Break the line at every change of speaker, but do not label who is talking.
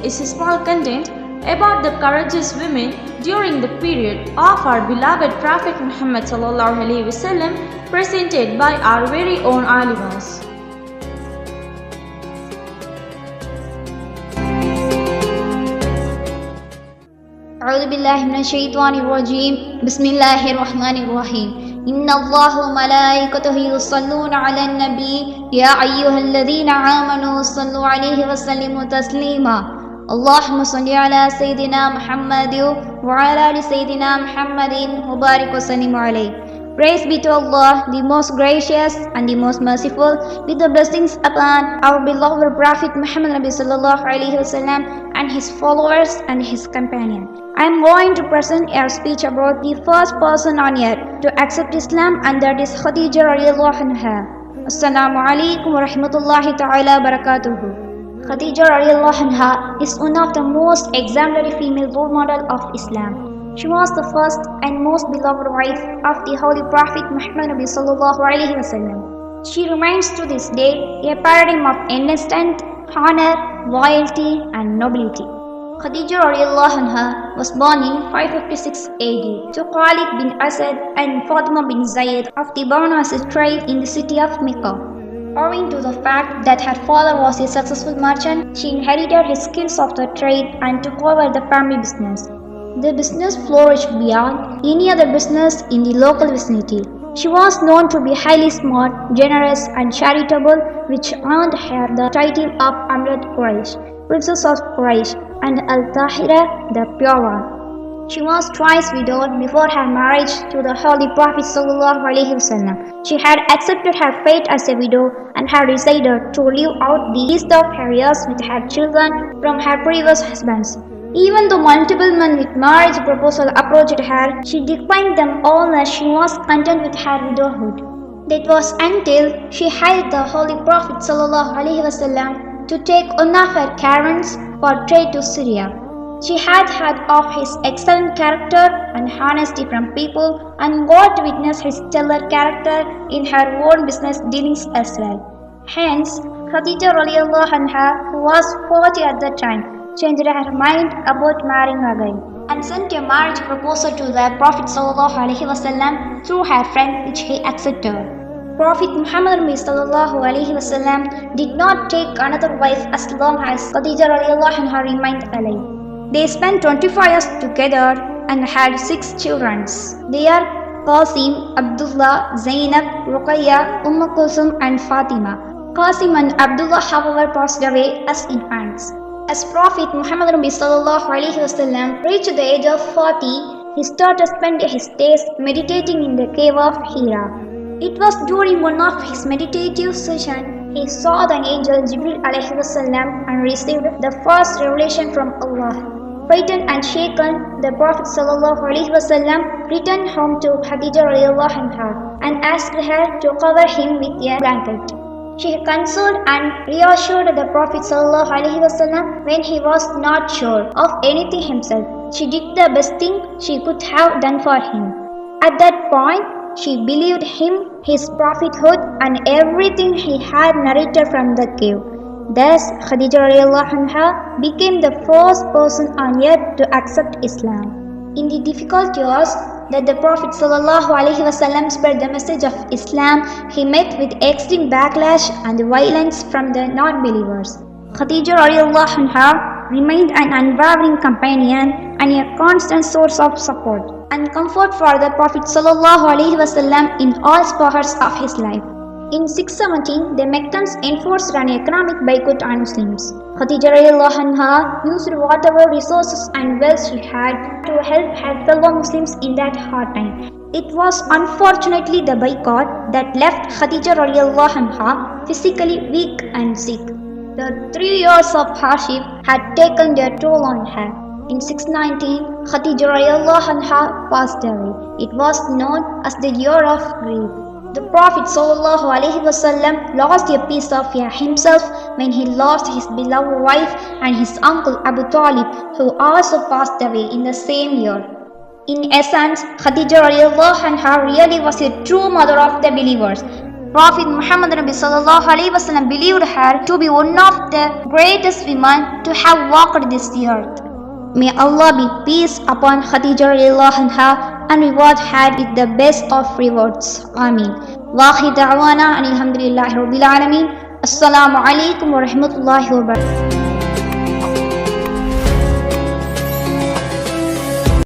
is a small content about the courageous women during the period of our beloved Prophet Muhammad ﷺ, presented by our very own alimas.
أعوذ بالله من الشيطان الرجيم بسم الله الرحمن الرحيم إن الله وملائكته يصلون على النبي يا أيها الذين آمنوا صلوا عليه وسلموا تسليما اللهم صل على سيدنا محمد وعلى آل سيدنا محمد وبارك وسلم عليه. Praise be to Allah, the most gracious and the most merciful, with the blessings upon our beloved Prophet Muhammad sallallahu alaihi wasallam and his followers and his companions. I am going to present a speech about the first person on earth to accept Islam, and that is Khadija radiallahu anha. Assalamu alaikum wa rahmatullahi ta'ala barakatuhu. Khadija radiallahu anha is one of the most exemplary female role model of Islam. She was the first and most beloved wife of the Holy Prophet Muhammad sallallahu alaihi wasallam. She remains to this day a paradigm of innocent honor, loyalty, and nobility. Khadija radiallahu anha was born in 556 AD to Khalid bin Asad and Fatima bin Zayd of the Banu Asad tribe in the city of Mecca. Owing to the fact that her father was a successful merchant, she inherited his skills of the trade and took over the family business. The business flourished beyond any other business in the local vicinity. She was known to be highly smart, generous, and charitable, which earned her the title of Amrat Quraysh, Princess of Quraysh, and Al-Tahira, the Pure One. She was twice widowed before her marriage to the Holy Prophet sallallahu alaihi wasallam. She had accepted her fate as a widow and had decided to live out the rest of her years with her children from her previous husbands. Even though multiple men with marriage proposal approached her, she declined them all as she was content with her widowhood. That was until she hired the Holy Prophet ﷺ to take one of her caravans for trade to Syria. She had heard of his excellent character and honesty from people and got to witness his stellar character in her own business dealings as well. Hence, Khadija radiallahu anha, who was 40 at the time, changed her mind about marrying again and sent a marriage proposal to the Prophet ﷺ through her friend, which he accepted. Prophet Muhammad ﷺ did not take another wife as long as Khadija radiallahu anha remained alive. They spent 25 years together and had 6 children. They are Qasim, Abdullah, Zainab, Ruqayya, Kulthum, and Fatima. Qasim and Abdullah, however, passed away as infants. As Prophet Muhammad ﷺ reached the age of 40, he started spending his days meditating in the cave of Hira. It was during one of his meditative sessions he saw the angel Jibril ﷺ and received the first revelation from Allah. Frightened and shaken, the Prophet ﷺ returned home to Khadija radiallahu anha and asked her to cover him with a blanket. She consoled and reassured the Prophet ﷺ when he was not sure of anything himself. She did the best thing she could have done for him. At that point, she believed him, his prophethood, and everything he had narrated from the cave. Thus, Khadija radiallahu anha became the first person on earth to accept Islam. In the difficult years that the Prophet ﷺ spread the message of Islam, he met with extreme backlash and violence from the non-believers. Khadija radiallahu anha remained an unwavering companion and a constant source of support and comfort for the Prophet ﷺ in all spheres of his life. In 617, the Meccans enforced an economic boycott on Muslims. Khadija radiallahu anha used whatever resources and wealth she had to help her fellow Muslims in that hard time. It was unfortunately the boycott that left Khadija radiallahu anha physically weak and sick. The 3 years of hardship had taken their toll on her. In 619, Khadija radiallahu anha passed away. It was known as the year of grief. The Prophet ﷺ lost a piece of himself when he lost his beloved wife and his uncle Abu Talib, who also passed away in the same year. In essence, Khadija radiallahu anha really was a true mother of the believers. Prophet Muhammad Nabi sallallahu alaihi wasallam believed her to be one of the greatest women to have walked this earth. May Allah be peace upon Khadija radiallahu anha and reward her with the best of rewards. Ameen. Wa akhir da'wana alhamdulillahi rabbil alamin. Assalamu alaikum wa rahmatullahi wa barakatuh.